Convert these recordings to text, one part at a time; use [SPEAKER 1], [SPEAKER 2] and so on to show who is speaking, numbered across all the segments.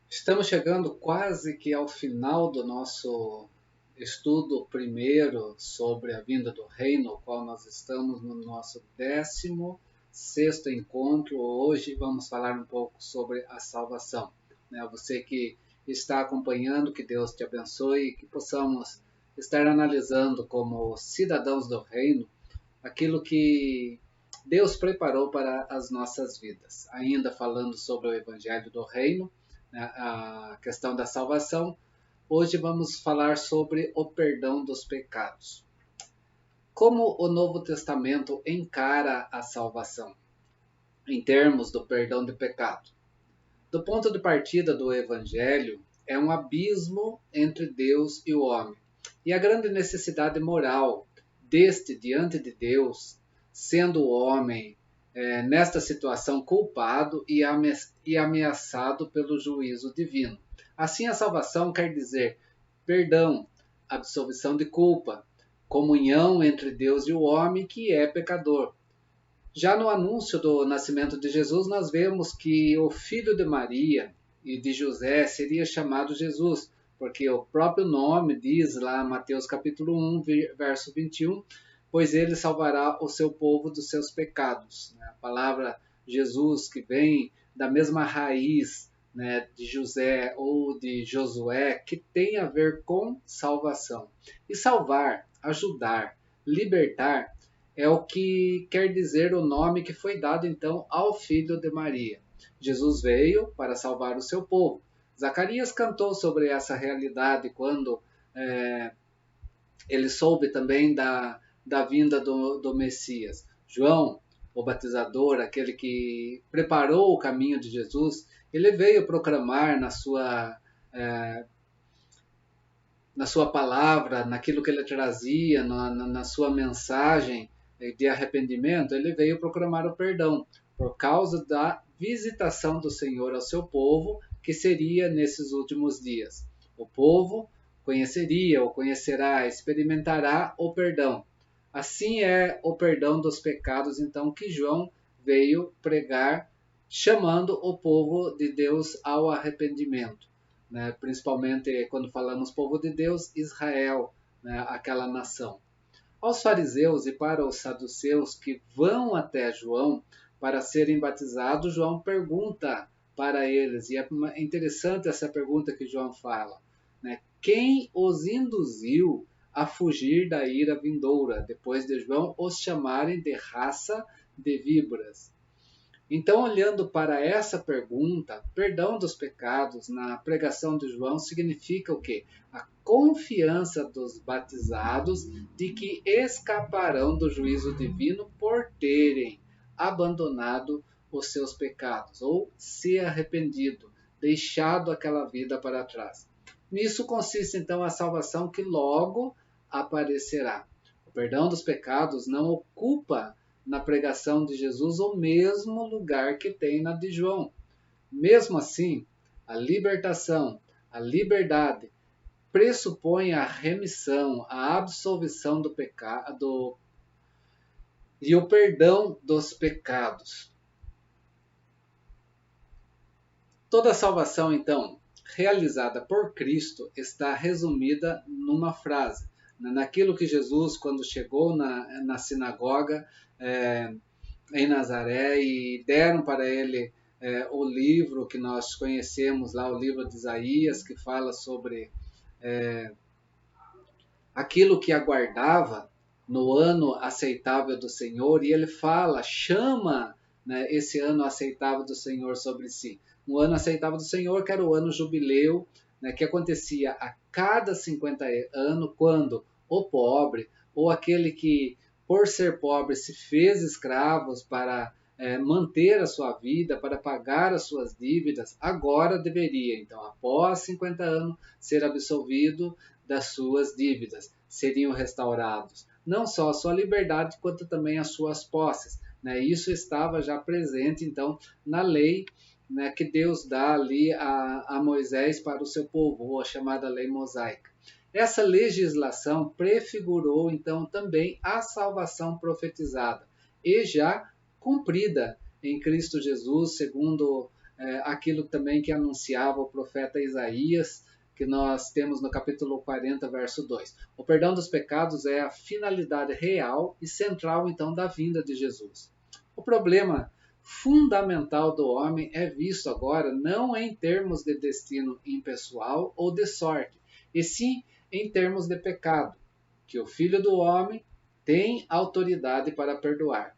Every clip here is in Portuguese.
[SPEAKER 1] Estamos chegando quase que ao final do nosso estudo primeiro sobre a vinda do reino, o qual nós estamos no nosso 16º encontro. Hoje vamos falar um pouco sobre a salvação. Você que está acompanhando, que Deus te abençoe e que possamos estar analisando como cidadãos do reino aquilo que Deus preparou para as nossas vidas. Ainda falando sobre o Evangelho do Reino, a questão da salvação, hoje vamos falar sobre o perdão dos pecados. Como o Novo Testamento encara a salvação em termos do perdão de pecado? Do ponto de partida do Evangelho, é um abismo entre Deus e o homem, e a grande necessidade moral deste diante de Deus, sendo o homem nesta situação culpado e ameaçado pelo juízo divino. Assim, a salvação quer dizer perdão, absolvição de culpa, comunhão entre Deus e o homem que é pecador. Já no anúncio do nascimento de Jesus, nós vemos que o filho de Maria e de José seria chamado Jesus, porque o próprio nome diz lá, Mateus capítulo 1, verso 21, pois ele salvará o seu povo dos seus pecados. A palavra Jesus, que vem da mesma raiz de José ou de Josué, que tem a ver com salvação. E salvar, ajudar, libertar, é o que quer dizer o nome que foi dado então ao filho de Maria. Jesus veio para salvar o seu povo. Zacarias cantou sobre essa realidade quando ele soube também da vinda do Messias. João, o batizador, aquele que preparou o caminho de Jesus, ele veio proclamar na sua palavra, naquilo que ele trazia, na sua mensagem de arrependimento, ele veio proclamar o perdão, por causa da visitação do Senhor ao seu povo, que seria nesses últimos dias. O povo conheceria, ou conhecerá, experimentará o perdão. Assim é o perdão dos pecados, então, que João veio pregar, chamando o povo de Deus ao arrependimento. Principalmente quando falamos povo de Deus, Israel, aquela nação. Aos fariseus e para os saduceus que vão até João para serem batizados, João pergunta para eles, e é interessante essa pergunta que João fala, quem os induziu a fugir da ira vindoura, depois de João os chamarem de raça de víboras? Então, olhando para essa pergunta, perdão dos pecados na pregação de João significa o quê? A confiança dos batizados de que escaparão do juízo divino por terem abandonado os seus pecados ou se arrependido, deixado aquela vida para trás. Nisso consiste então a salvação que logo aparecerá. O perdão dos pecados não ocupa na pregação de Jesus o mesmo lugar que tem na de João. Mesmo assim, a libertação, a liberdade, pressupõe a remissão, a absolvição do pecado e o perdão dos pecados. Toda a salvação, então, realizada por Cristo, está resumida numa frase. Naquilo que Jesus, quando chegou na sinagoga em Nazaré e deram para ele o livro que nós conhecemos lá, o livro de Isaías, que fala sobre aquilo que aguardava no ano aceitável do Senhor, e ele chama esse ano aceitável do Senhor sobre si. O ano aceitável do Senhor, que era o ano jubileu, que acontecia a cada 50 anos, quando o pobre, ou aquele que, por ser pobre, se fez escravos para manter a sua vida, para pagar as suas dívidas, agora deveria, então, após 50 anos, ser absolvido das suas dívidas, seriam restaurados. Não só a sua liberdade, quanto também as suas posses. Isso estava já presente, então, na lei que Deus dá ali a Moisés para o seu povo, ou a chamada lei mosaica. Essa legislação prefigurou, então, também a salvação profetizada e já cumprida em Cristo Jesus, segundo aquilo também que anunciava o profeta Isaías, que nós temos no capítulo 40, verso 2. O perdão dos pecados é a finalidade real e central, então, da vinda de Jesus. O problema fundamental do homem é visto agora não em termos de destino impessoal ou de sorte, e sim em termos de pecado, que o Filho do Homem tem autoridade para perdoar.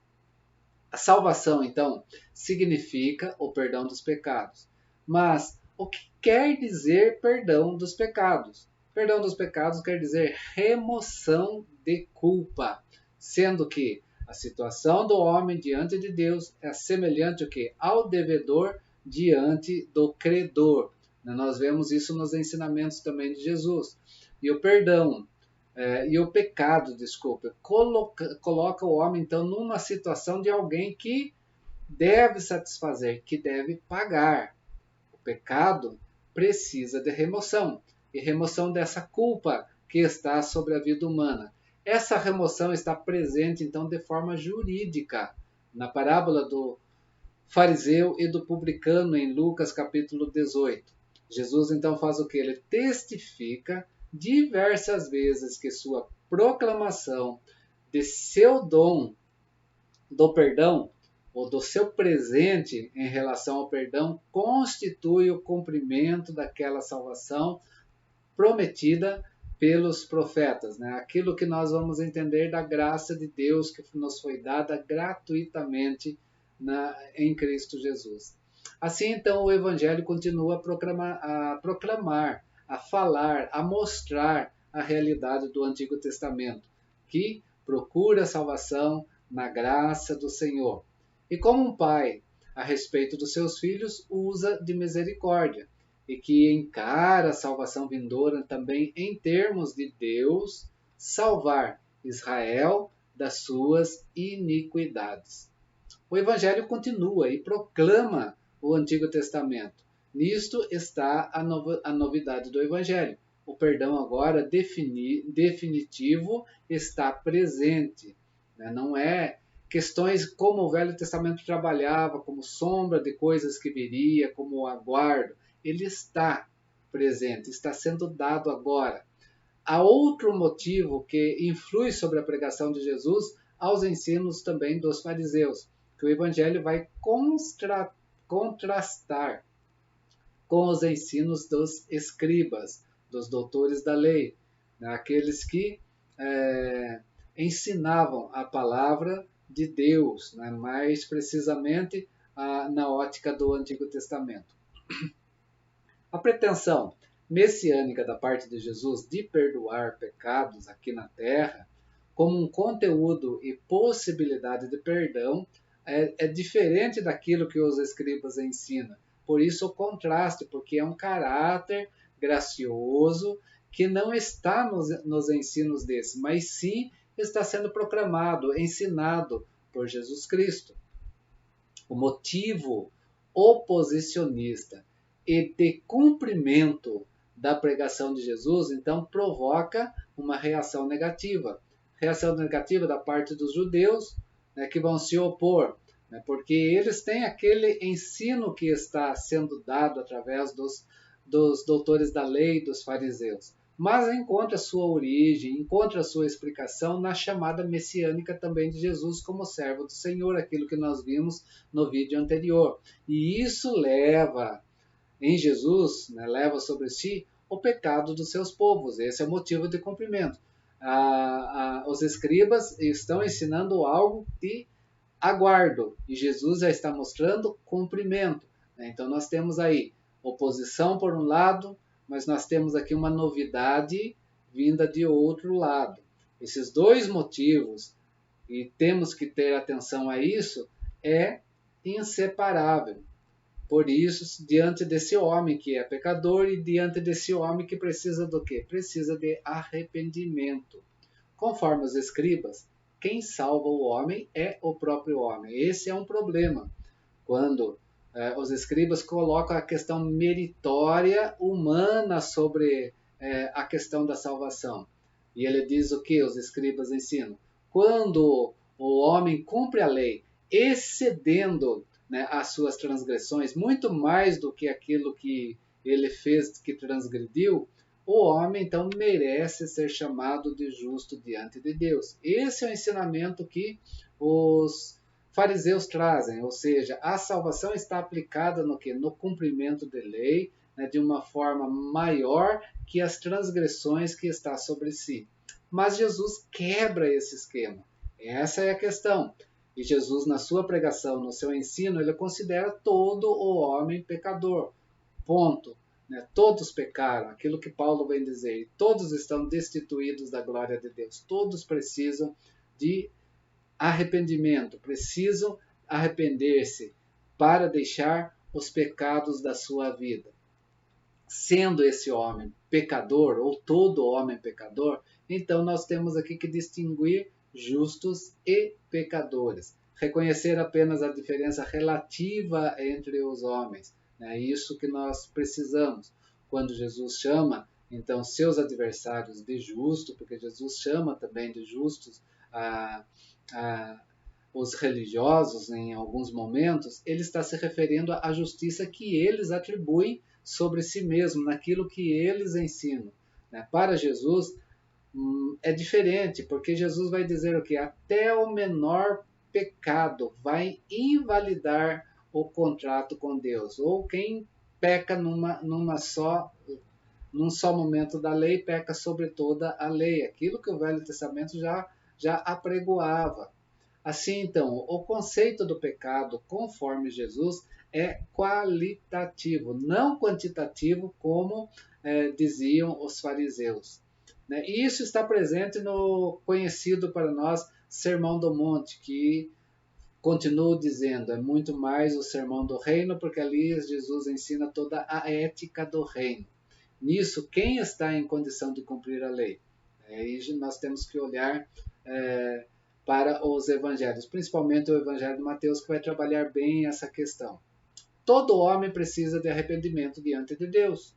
[SPEAKER 1] A salvação, então, significa o perdão dos pecados. Mas o que quer dizer perdão dos pecados? Perdão dos pecados quer dizer remoção de culpa, sendo que a situação do homem diante de Deus é semelhante ao devedor diante do credor. Nós vemos isso nos ensinamentos também de Jesus. E o perdão e o pecado, coloca o homem então numa situação de alguém que deve satisfazer, que deve pagar. O pecado precisa de remoção, e remoção dessa culpa que está sobre a vida humana. Essa remoção está presente então de forma jurídica na parábola do fariseu e do publicano em Lucas capítulo 18. Jesus então faz o que? Ele testifica diversas vezes que sua proclamação de seu dom do perdão, ou do seu presente em relação ao perdão, constitui o cumprimento daquela salvação prometida pelos profetas, né? Aquilo que nós vamos entender da graça de Deus que nos foi dada gratuitamente em Cristo Jesus. Assim, então, o Evangelho continua a proclamar, a falar, a mostrar a realidade do Antigo Testamento, que procura salvação na graça do Senhor. E como um pai, a respeito dos seus filhos, usa de misericórdia, e que encara a salvação vindoura também em termos de Deus salvar Israel das suas iniquidades. O Evangelho continua e proclama o Antigo Testamento. Nisto está a novidade do Evangelho. O perdão agora definitivo está presente. Não é questões como o Velho Testamento trabalhava, como sombra de coisas que viria, como aguardo. Ele está presente, está sendo dado agora. Há outro motivo que influi sobre a pregação de Jesus aos ensinos também dos fariseus, que o Evangelho vai contrastar com os ensinos dos escribas, dos doutores da lei, aqueles que ensinavam a palavra de Deus, mais precisamente na ótica do Antigo Testamento. A pretensão messiânica da parte de Jesus de perdoar pecados aqui na terra, como um conteúdo e possibilidade de perdão, é diferente daquilo que os escribas ensinam. Por isso o contraste, porque é um caráter gracioso que não está nos ensinos desses, mas sim está sendo proclamado, ensinado por Jesus Cristo. O motivo oposicionista e de cumprimento da pregação de Jesus, então, provoca uma reação negativa. Reação negativa da parte dos judeus, que vão se opor, porque eles têm aquele ensino que está sendo dado através dos doutores da lei, dos fariseus. Mas encontra sua origem, encontra sua explicação na chamada messiânica também de Jesus como servo do Senhor, aquilo que nós vimos no vídeo anterior. E isso leva em Jesus, leva sobre si o pecado dos seus povos. Esse é o motivo de cumprimento. Os escribas estão ensinando algo de aguardo, e Jesus já está mostrando cumprimento. Então nós temos aí oposição por um lado, mas nós temos aqui uma novidade vinda de outro lado. Esses dois motivos, e temos que ter atenção a isso, é inseparável. Por isso, diante desse homem que é pecador e diante desse homem que precisa do quê? Precisa de arrependimento. Conforme os escribas, quem salva o homem é o próprio homem. Esse é um problema. Quando os escribas colocam a questão meritória humana sobre a questão da salvação. E ele diz o que os escribas ensinam? Quando o homem cumpre a lei, excedendo né, as suas transgressões, muito mais do que aquilo que ele fez que transgrediu, o homem então merece ser chamado de justo diante de Deus. Esse é o ensinamento que os fariseus trazem, ou seja, a salvação está aplicada no que? No cumprimento de lei, né, de uma forma maior que as transgressões que está sobre si. Mas Jesus quebra esse esquema. Essa é a questão. E Jesus, na sua pregação, no seu ensino, ele considera todo o homem pecador. Ponto. Né? Todos pecaram, aquilo que Paulo vem dizer. Todos estão destituídos da glória de Deus. Todos precisam de arrependimento, precisam arrepender-se para deixar os pecados da sua vida. Sendo esse homem pecador, ou todo homem pecador, então nós temos aqui que distinguir justos e pecadores. Reconhecer apenas a diferença relativa entre os homens. É isso que nós precisamos. Quando Jesus chama, então, seus adversários de justo, porque Jesus chama também de justos os religiosos em alguns momentos, ele está se referindo à justiça que eles atribuem sobre si mesmo, naquilo que eles ensinam. Para Jesus é diferente, porque Jesus vai dizer o que? Até o menor pecado vai invalidar o contrato com Deus. Ou quem peca num só momento da lei, peca sobre toda a lei. Aquilo que o Velho Testamento já apregoava. Assim, então, o conceito do pecado, conforme Jesus, é qualitativo, não quantitativo, como diziam os fariseus. Né? E isso está presente no conhecido para nós Sermão do Monte, que continuo dizendo, é muito mais o Sermão do Reino, porque ali Jesus ensina toda a ética do reino. Nisso, quem está em condição de cumprir a lei? Aí nós temos que olhar para os evangelhos, principalmente o evangelho de Mateus, que vai trabalhar bem essa questão. Todo homem precisa de arrependimento diante de Deus.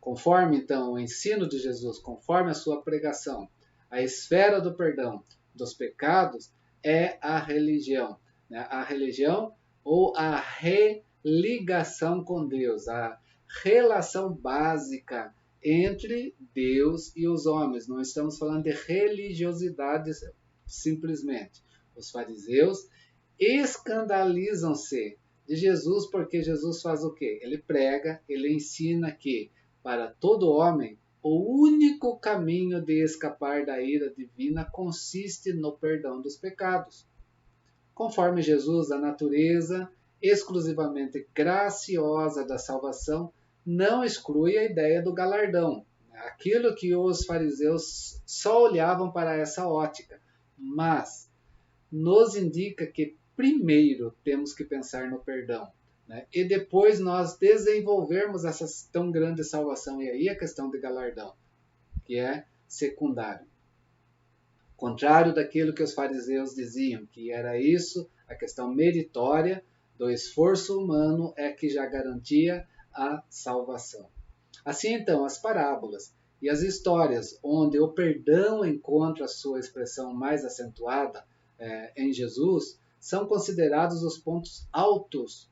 [SPEAKER 1] Conforme, então, o ensino de Jesus, conforme a sua pregação, a esfera do perdão dos pecados é a religião. Né? A religião ou a religação com Deus, a relação básica entre Deus e os homens. Não estamos falando de religiosidade simplesmente. Os fariseus escandalizam-se de Jesus porque Jesus faz o quê? Ele prega, ele ensina que para todo homem o único caminho de escapar da ira divina consiste no perdão dos pecados. Conforme Jesus, a natureza exclusivamente graciosa da salvação não exclui a ideia do galardão. Aquilo que os fariseus só olhavam para essa ótica, mas nos indica que primeiro temos que pensar no perdão. Né? E depois nós desenvolvermos essa tão grande salvação. E aí a questão de galardão, que é secundário. Contrário daquilo que os fariseus diziam, que era isso, a questão meritória do esforço humano é que já garantia a salvação. Assim então, as parábolas e as histórias onde o perdão encontra sua expressão mais acentuada em Jesus, são considerados os pontos altos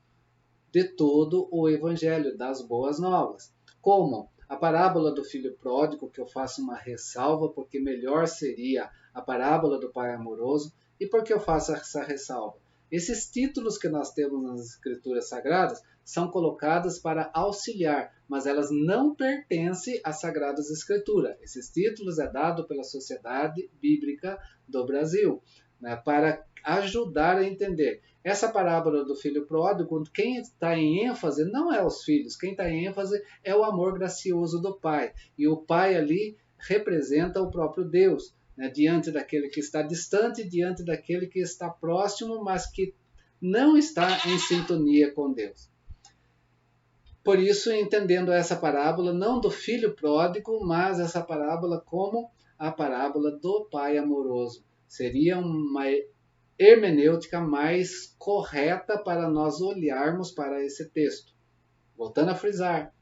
[SPEAKER 1] de todo o Evangelho, das Boas Novas. Como a parábola do filho pródigo, que eu faço uma ressalva, porque melhor seria a parábola do pai amoroso. E por que eu faço essa ressalva? Esses títulos que nós temos nas Escrituras Sagradas são colocados para auxiliar, mas elas não pertencem às Sagradas Escrituras. Esses títulos é dado pela Sociedade Bíblica do Brasil, né, para ajudar a entender. Essa parábola do filho pródigo, quem está em ênfase não é os filhos, quem está em ênfase é o amor gracioso do pai. E o pai ali representa o próprio Deus, né, diante daquele que está distante, diante daquele que está próximo, mas que não está em sintonia com Deus. Por isso, entendendo essa parábola, não do filho pródigo, mas essa parábola como a parábola do pai amoroso. Seria uma hermenêutica mais correta para nós olharmos para esse texto. Voltando a frisar,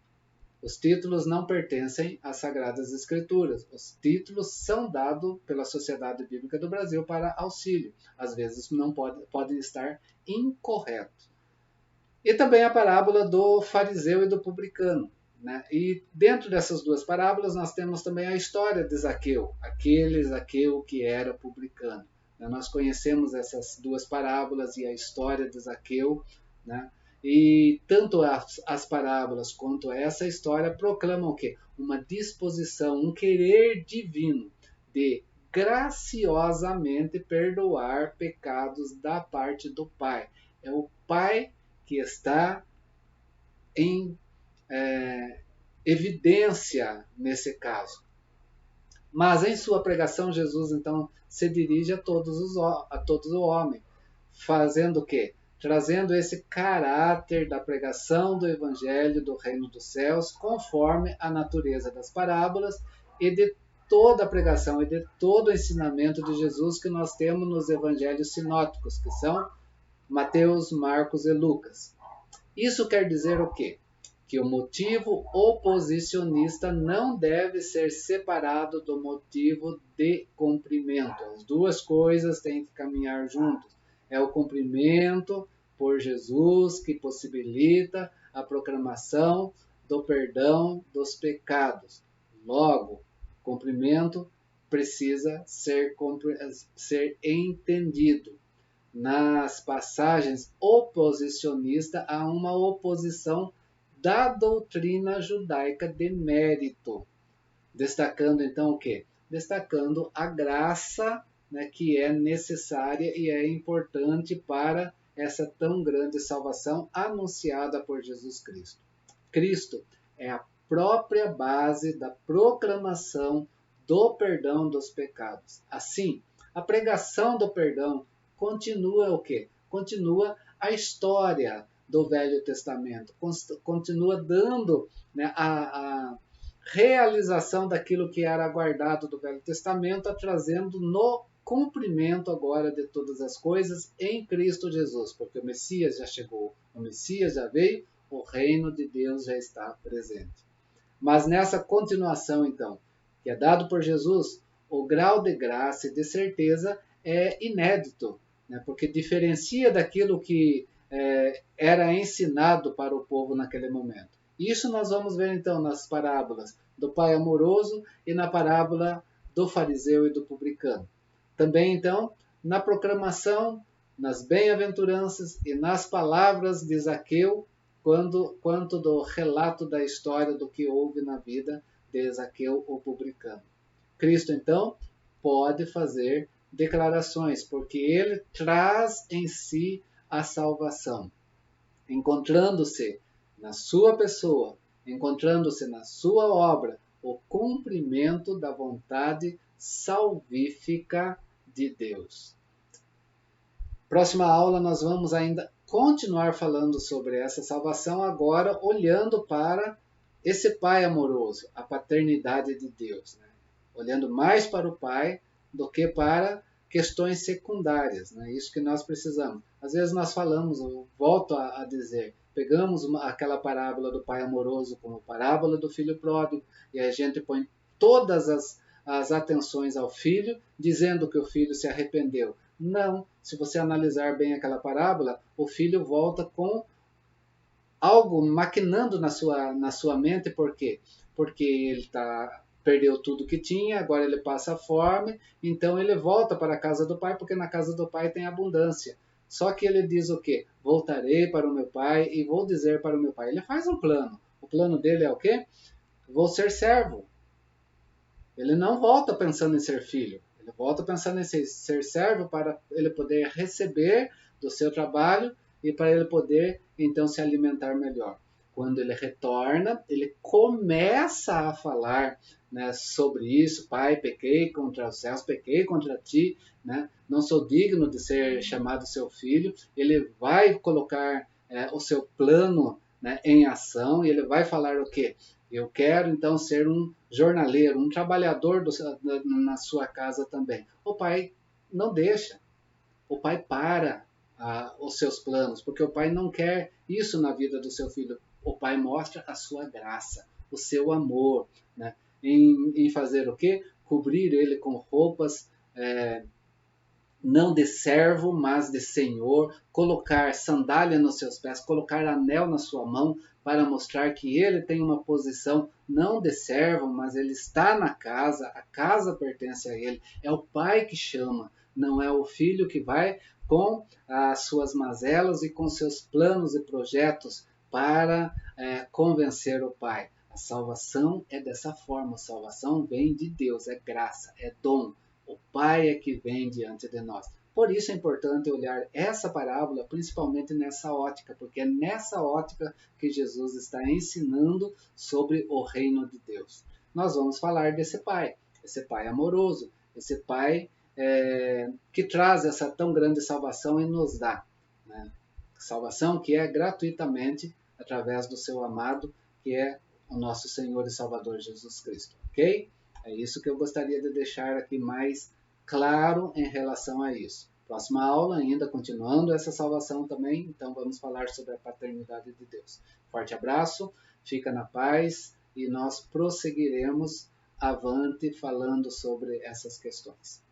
[SPEAKER 1] Os títulos não pertencem às Sagradas Escrituras. Os títulos são dados pela Sociedade Bíblica do Brasil para auxílio. Às vezes não podem estar incorretos. E também a parábola do fariseu e do publicano. Né? E dentro dessas duas parábolas nós temos também a história de Zaqueu, aquele Zaqueu que era publicano. Né? Nós conhecemos essas duas parábolas e a história de Zaqueu, né? E tanto as parábolas quanto essa história proclamam o quê? Uma disposição, um querer divino de graciosamente perdoar pecados da parte do Pai. É o Pai que está em evidência nesse caso. Mas em sua pregação, Jesus então se dirige a todos os homens, fazendo o quê? Trazendo esse caráter da pregação do Evangelho do Reino dos Céus, conforme a natureza das parábolas e de toda a pregação e de todo o ensinamento de Jesus que nós temos nos Evangelhos sinóticos, que são Mateus, Marcos e Lucas. Isso quer dizer o quê? Que o motivo oposicionista não deve ser separado do motivo de cumprimento. As duas coisas têm que caminhar juntos. É o cumprimento por Jesus que possibilita a proclamação do perdão dos pecados. Logo, cumprimento precisa ser entendido. Nas passagens oposicionistas, há uma oposição da doutrina judaica de mérito. Destacando então o quê? Destacando a graça, né, que é necessária e é importante para essa tão grande salvação anunciada por Jesus Cristo. Cristo é a própria base da proclamação do perdão dos pecados. Assim, a pregação do perdão continua o quê? Continua a história do Velho Testamento, continua dando, né, a realização daquilo que era aguardado do Velho Testamento, trazendo no cumprimento agora de todas as coisas em Cristo Jesus, porque o Messias já chegou, o Messias já veio, o reino de Deus já está presente. Mas nessa continuação, então, que é dado por Jesus, o grau de graça e de certeza é inédito, né? Porque diferencia daquilo que era ensinado para o povo naquele momento. Isso nós vamos ver então nas parábolas do pai amoroso e na parábola do fariseu e do publicano. Também então na proclamação, nas bem-aventuranças e nas palavras de Zaqueu, quanto do relato da história do que houve na vida de Zaqueu, o publicano. Cristo então pode fazer declarações, porque ele traz em si a salvação, encontrando-se na sua pessoa, encontrando-se na sua obra, o cumprimento da vontade salvífica de Deus. Próxima aula nós vamos ainda continuar falando sobre essa salvação, agora olhando para esse Pai amoroso, a paternidade de Deus, né? Olhando mais para o Pai do que para questões secundárias, né? Isso que nós precisamos. Às vezes nós falamos, eu volto a dizer, pegamos aquela parábola do pai amoroso como parábola do filho pródigo e a gente põe todas as atenções ao filho, dizendo que o filho se arrependeu. Não, se você analisar bem aquela parábola, o filho volta com algo maquinando na sua mente, por quê? Porque ele perdeu tudo que tinha, agora ele passa fome, então ele volta para a casa do pai, porque na casa do pai tem abundância. Só que ele diz o quê? Voltarei para o meu pai e vou dizer para o meu pai. Ele faz um plano. O plano dele é o quê? Vou ser servo. Ele não volta pensando em ser filho. Ele volta pensando em ser servo para ele poder receber do seu trabalho e para ele poder, então, se alimentar melhor. Quando ele retorna, ele começa a falar, né, sobre isso. Pai, pequei contra os céus, pequei contra ti, né? Não sou digno de ser chamado seu filho. Ele vai colocar o seu plano, né, em ação e ele vai falar o quê? Eu quero então ser um jornaleiro, um trabalhador na sua casa também. O pai não deixa. O pai para os seus planos, porque o pai não quer isso na vida do seu filho. O pai mostra a sua graça. o seu amor, né? Em fazer o quê? Cobrir ele com roupas não de servo, mas de senhor, colocar sandália nos seus pés, colocar anel na sua mão, para mostrar que ele tem uma posição não de servo, mas ele está na casa, a casa pertence a ele, é o pai que chama, não é o filho que vai com as suas mazelas e com seus planos e projetos para convencer o pai. A salvação é dessa forma, a salvação vem de Deus, é graça, é dom. O Pai é que vem diante de nós. Por isso é importante olhar essa parábola, principalmente nessa ótica, porque é nessa ótica que Jesus está ensinando sobre o reino de Deus. Nós vamos falar desse Pai, esse Pai amoroso, esse Pai que traz essa tão grande salvação e nos dá. Né? Salvação que é gratuitamente através do seu amado, que é o nosso Senhor e Salvador Jesus Cristo. Ok? É isso que eu gostaria de deixar aqui mais claro em relação a isso. Próxima aula, ainda continuando essa salvação também, então vamos falar sobre a paternidade de Deus. Forte abraço, fica na paz e nós prosseguiremos avante falando sobre essas questões.